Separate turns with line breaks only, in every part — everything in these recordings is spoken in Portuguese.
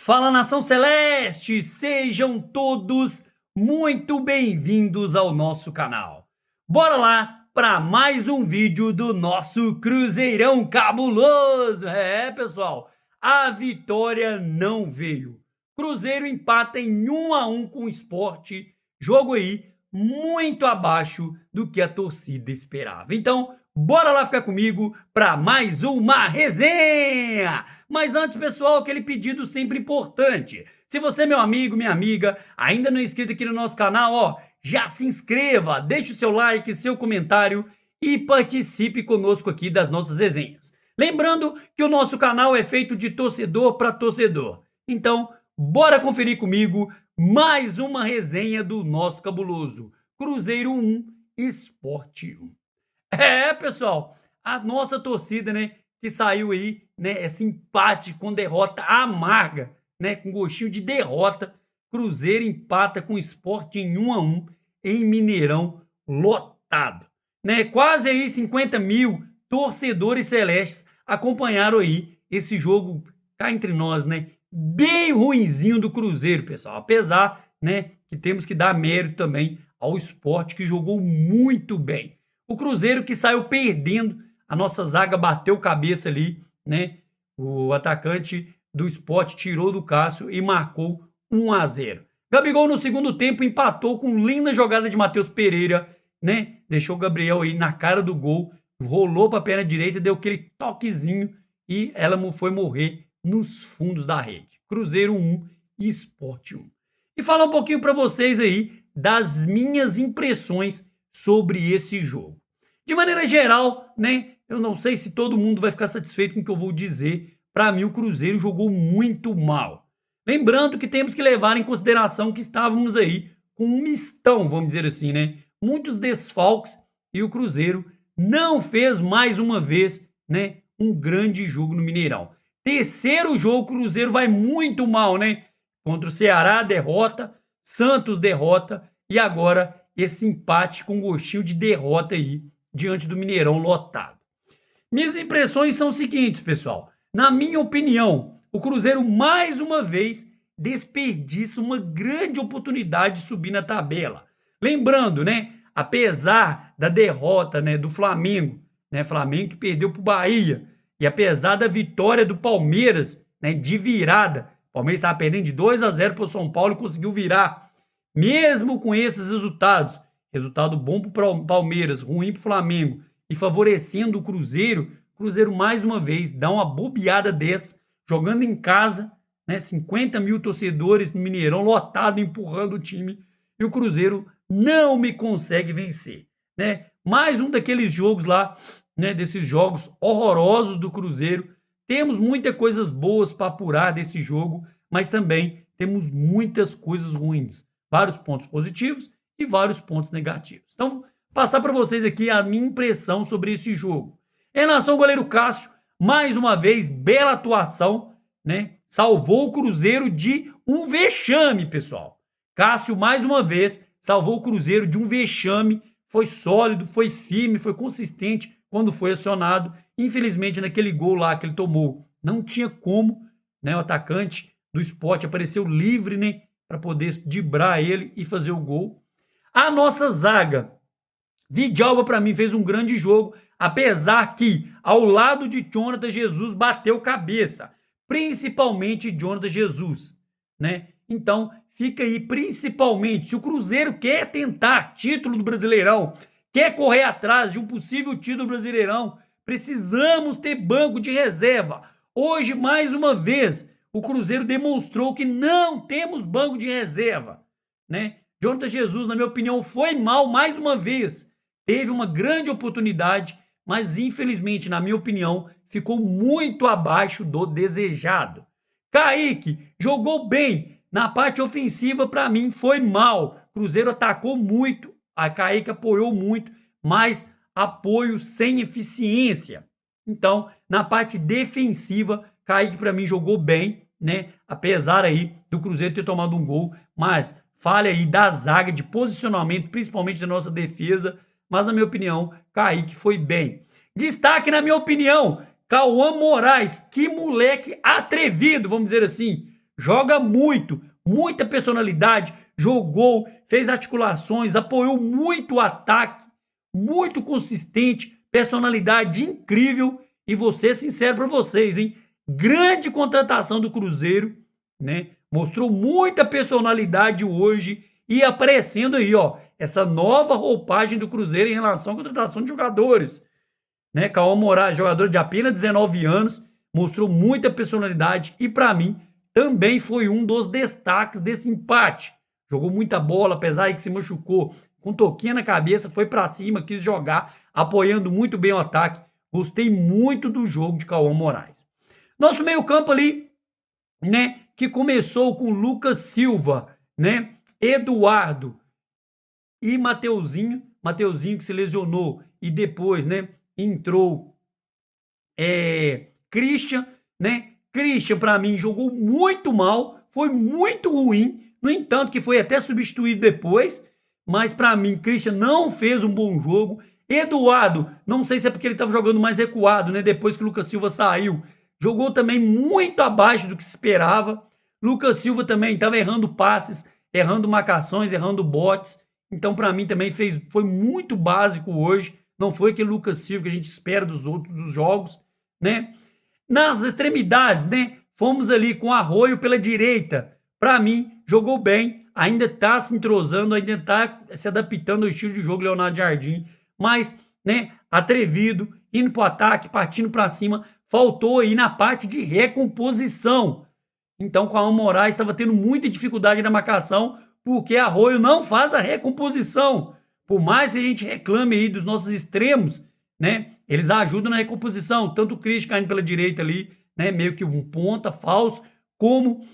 Fala, Nação Celeste! Sejam todos muito bem-vindos ao nosso canal. Bora lá para mais um vídeo do nosso Cruzeirão Cabuloso. Pessoal, a vitória não veio. Cruzeiro empata em 1-1 com o Sport, jogo aí muito abaixo do que a torcida esperava. Então, bora lá ficar comigo para mais uma resenha! Mas antes, pessoal, aquele pedido sempre importante. Se você, meu amigo, minha amiga, ainda não é inscrito aqui no nosso canal, já se inscreva, deixe o seu like, seu comentário e participe conosco aqui das nossas resenhas. Lembrando que o nosso canal é feito de torcedor para torcedor. Então, bora conferir comigo mais uma resenha do nosso cabuloso Cruzeiro 1, Sport 1. Pessoal, a nossa torcida, né, que saiu aí, né, esse empate com derrota amarga, né, com gostinho de derrota. Cruzeiro empata com o Sport em 1-1 em Mineirão lotado, né? Quase aí 50 mil torcedores celestes acompanharam aí esse jogo cá entre nós, né? Bem ruinzinho do Cruzeiro, pessoal. Apesar, né, que temos que dar mérito também ao Sport, que jogou muito bem. O Cruzeiro que saiu perdendo, a nossa zaga bateu cabeça ali, né? O atacante do Sport tirou do Cássio e marcou 1-0. Gabigol no segundo tempo empatou com linda jogada de Matheus Pereira, né? Deixou o Gabriel aí na cara do gol, rolou para a perna direita, deu aquele toquezinho e ela foi morrer nos fundos da rede. Cruzeiro 1 e Sport 1. E falar um pouquinho para vocês aí das minhas impressões sobre esse jogo. De maneira geral, né, eu não sei se todo mundo vai ficar satisfeito com o que eu vou dizer. Para mim, o Cruzeiro jogou muito mal. Lembrando que temos que levar em consideração que estávamos aí com um mistão, vamos dizer assim, né? Muitos desfalques e o Cruzeiro não fez mais uma vez, né, um grande jogo no Mineirão. Terceiro jogo, o Cruzeiro vai muito mal, né? Contra o Ceará, derrota, Santos, derrota e agora esse empate com gostinho de derrota aí diante do Mineirão lotado. Minhas impressões são as seguintes, pessoal. Na minha opinião, o Cruzeiro mais uma vez desperdiça uma grande oportunidade de subir na tabela. Lembrando, né, apesar da derrota, né, do Flamengo, né, Flamengo que perdeu para o Bahia, e apesar da vitória do Palmeiras, né, de virada, o Palmeiras estava perdendo de 2-0 para o São Paulo e conseguiu virar. Mesmo com esses resultados, resultado bom para o Palmeiras, ruim para o Flamengo e favorecendo o Cruzeiro mais uma vez dá uma bobeada dessa, jogando em casa, né, 50 mil torcedores no Mineirão lotado, empurrando o time, e o Cruzeiro não me consegue vencer, né? Mais um daqueles jogos lá, né, desses jogos horrorosos do Cruzeiro. Temos muitas coisas boas para apurar desse jogo, mas também temos muitas coisas ruins. Vários pontos positivos e vários pontos negativos. Então, vou passar para vocês aqui a minha impressão sobre esse jogo. Em relação ao goleiro Cássio, mais uma vez, bela atuação, né? Salvou o Cruzeiro de um vexame, pessoal. Cássio, mais uma vez, salvou o Cruzeiro de um vexame. Foi sólido, foi firme, foi consistente quando foi acionado. Infelizmente, naquele gol lá que ele tomou, não tinha como, né? O atacante do Sport apareceu livre, né? Para poder driblar ele e fazer o gol. A nossa zaga, Vidalba, para mim, fez um grande jogo, apesar que, ao lado de Jonathan Jesus, bateu cabeça. Principalmente Jonathan Jesus, né? Então, fica aí, principalmente, se o Cruzeiro quer tentar título do Brasileirão, quer correr atrás de um possível título do Brasileirão, precisamos ter banco de reserva. Hoje, mais uma vez, o Cruzeiro demonstrou que não temos banco de reserva, né? Jonathan Jesus, na minha opinião, foi mal mais uma vez. Teve uma grande oportunidade, mas infelizmente, na minha opinião, ficou muito abaixo do desejado. Kaique jogou bem. Na parte ofensiva, para mim, foi mal. Cruzeiro atacou muito, a Kaique apoiou muito, mas apoio sem eficiência. Então, na parte defensiva, Kaique, para mim, jogou bem, né? Apesar aí do Cruzeiro ter tomado um gol, mas falha aí da zaga, de posicionamento, principalmente da nossa defesa. Mas, na minha opinião, Kaique foi bem. Destaque, na minha opinião, Cauã Moraes, que moleque atrevido, vamos dizer assim. joga muito, muita personalidade, jogou, fez articulações, apoiou muito o ataque, muito consistente, personalidade incrível. E vou ser sincero para vocês, hein? Grande contratação do Cruzeiro, né? Mostrou muita personalidade hoje e aparecendo aí, ó, essa nova roupagem do Cruzeiro em relação à contratação de jogadores, né? Cauã Moraes, jogador de apenas 19 anos, mostrou muita personalidade e para mim também foi um dos destaques desse empate. Jogou muita bola, apesar de que se machucou, com toquinha na cabeça, foi para cima, quis jogar, apoiando muito bem o ataque. Gostei muito do jogo de Cauã Moraes. Nosso meio-campo ali, né, que começou com Lucas Silva, né, Eduardo e Mateuzinho que se lesionou e depois, né, entrou Christian, né? Christian, para mim, jogou muito mal, foi muito ruim, no entanto, que foi até substituído depois, mas para mim, Christian não fez um bom jogo. Eduardo, não sei se é porque ele estava jogando mais recuado, né? Depois que o Lucas Silva saiu, jogou também muito abaixo do que se esperava. Lucas Silva também estava errando passes, errando marcações, errando botes. Então, para mim, também foi muito básico hoje. Não foi aquele Lucas Silva que a gente espera dos outros dos jogos, né? Nas extremidades, né? Fomos ali com Arroio pela direita. Para mim, jogou bem. Ainda está se entrosando, ainda está se adaptando ao estilo de jogo Leonardo Jardim. Mas, né? Atrevido, indo para o ataque, partindo para cima. Faltou aí na parte de recomposição. Então, o Cauã Moraes estava tendo muita dificuldade na marcação, porque Arroio não faz a recomposição. Por mais que a gente reclame aí dos nossos extremos, né? Eles ajudam na recomposição, tanto o Christian caindo pela direita ali, né? Meio que um ponta falso, como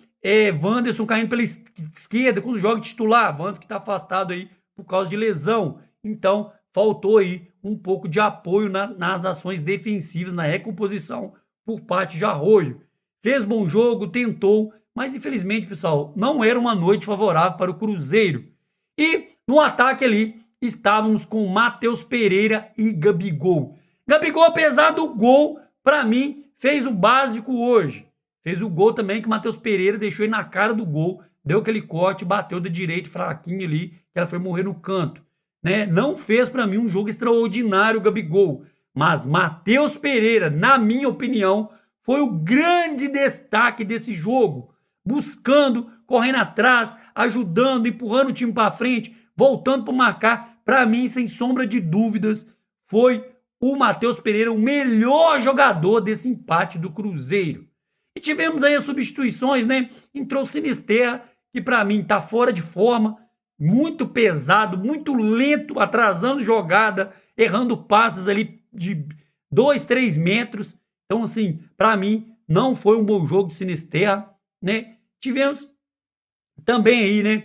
Wanderson caindo pela esquerda, quando joga titular. Wanderson que está afastado aí por causa de lesão. Então, faltou aí um pouco de apoio nas ações defensivas, na recomposição por parte de Arroio. Fez bom jogo, tentou, mas infelizmente, pessoal, não era uma noite favorável para o Cruzeiro. E no ataque ali, estávamos com Matheus Pereira e Gabigol. Gabigol, apesar do gol, para mim, fez o básico hoje. Fez o gol também que o Matheus Pereira deixou ele na cara do gol, deu aquele corte, bateu da direita fraquinho ali, que ela foi morrer no canto. Né? Não fez para mim um jogo extraordinário o Gabigol, mas Matheus Pereira, na minha opinião, foi o grande destaque desse jogo. Buscando, correndo atrás, ajudando, empurrando o time para frente, voltando para marcar. Para mim, sem sombra de dúvidas, foi o Matheus Pereira o melhor jogador desse empate do Cruzeiro. E tivemos aí as substituições, né? Entrou o Sinisterra, que para mim tá fora de forma, muito pesado, muito lento, atrasando jogada, errando passes ali de 2, 3 metros. Então, assim, para mim, não foi um bom jogo de Sinisterra, né? Tivemos também aí, né?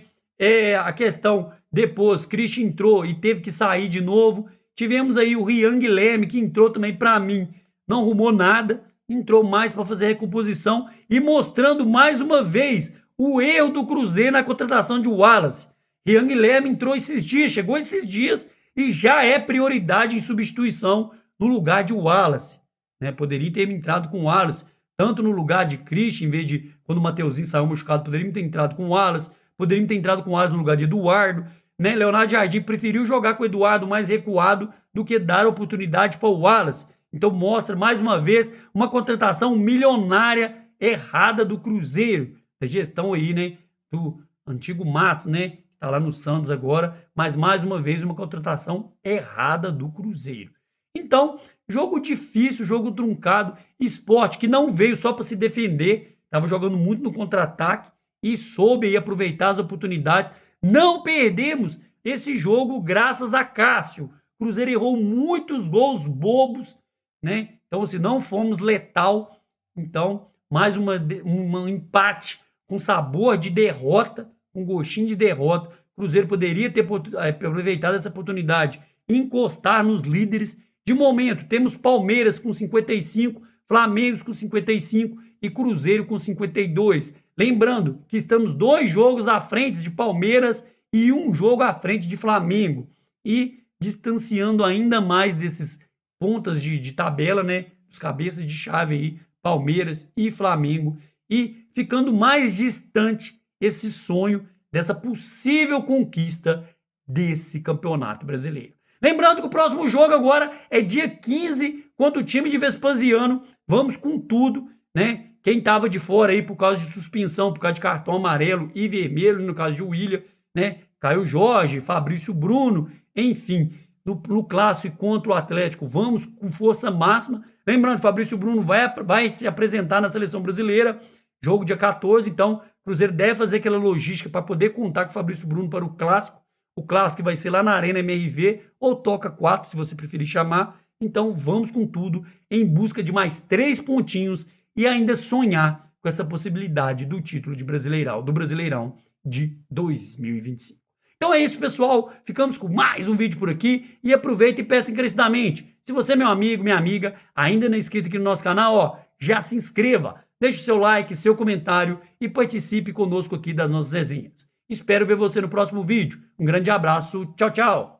A questão, depois, Christian entrou e teve que sair de novo. Tivemos aí o Rian Guilherme, que entrou também para mim, não arrumou nada, entrou mais para fazer recomposição e mostrando mais uma vez o erro do Cruzeiro na contratação de Wallace. Rian Guilherme entrou esses dias, chegou esses dias e já é prioridade em substituição no lugar de Wallace. Né? Poderia ter entrado com o Wallace, tanto no lugar de Christian, em vez de quando o Mateuzinho saiu machucado, poderia ter entrado com o Wallace, poderia ter entrado com o Wallace no lugar de Eduardo. Né? Leonardo Jardim preferiu jogar com o Eduardo mais recuado do que dar oportunidade para o Wallace. Então mostra mais uma vez uma contratação milionária errada do Cruzeiro, da gestão aí, né, do antigo Matos, né, que tá lá no Santos agora, mas mais uma vez uma contratação errada do Cruzeiro. Então, jogo difícil, jogo truncado, Sport que não veio só para se defender, estava jogando muito no contra-ataque e soube aí aproveitar as oportunidades. Não perdemos esse jogo graças a Cássio. Cruzeiro errou muitos gols bobos, né? Então, assim, não fomos letal. Então, mais um empate com sabor de derrota, com gostinho de derrota. Cruzeiro poderia ter aproveitado essa oportunidade e encostar nos líderes. De momento, temos Palmeiras com 55, Flamengo com 55 e Cruzeiro com 52. Lembrando que estamos 2 jogos à frente de Palmeiras e 1 jogo à frente de Flamengo. E distanciando ainda mais desses pontas de tabela, né? Os cabeças de chave aí, Palmeiras e Flamengo. e ficando mais distante esse sonho dessa possível conquista desse campeonato brasileiro. Lembrando que o próximo jogo agora é dia 15 contra o time de Vespasiano. Vamos com tudo, né? Quem estava de fora aí por causa de suspensão, por causa de cartão amarelo e vermelho, no caso de William, né? Caio Jorge, Fabrício Bruno, enfim, no clássico contra o Atlético, vamos com força máxima. Lembrando, Fabrício Bruno vai se apresentar na seleção brasileira, jogo dia 14, então o Cruzeiro deve fazer aquela logística para poder contar com o Fabrício Bruno para o clássico. O clássico vai ser lá na Arena MRV ou Toca 4, se você preferir chamar. Então vamos com tudo em busca de mais 3 pontinhos e ainda sonhar com essa possibilidade do título de Brasileirão, do Brasileirão de 2025. Então é isso, pessoal. Ficamos com mais um vídeo por aqui e aproveita e peça encarecidamente. Se você é meu amigo, minha amiga, ainda não é inscrito aqui no nosso canal, ó, já se inscreva, deixe o seu like, seu comentário e participe conosco aqui das nossas resenhas. Espero ver você no próximo vídeo. Um grande abraço. Tchau, tchau.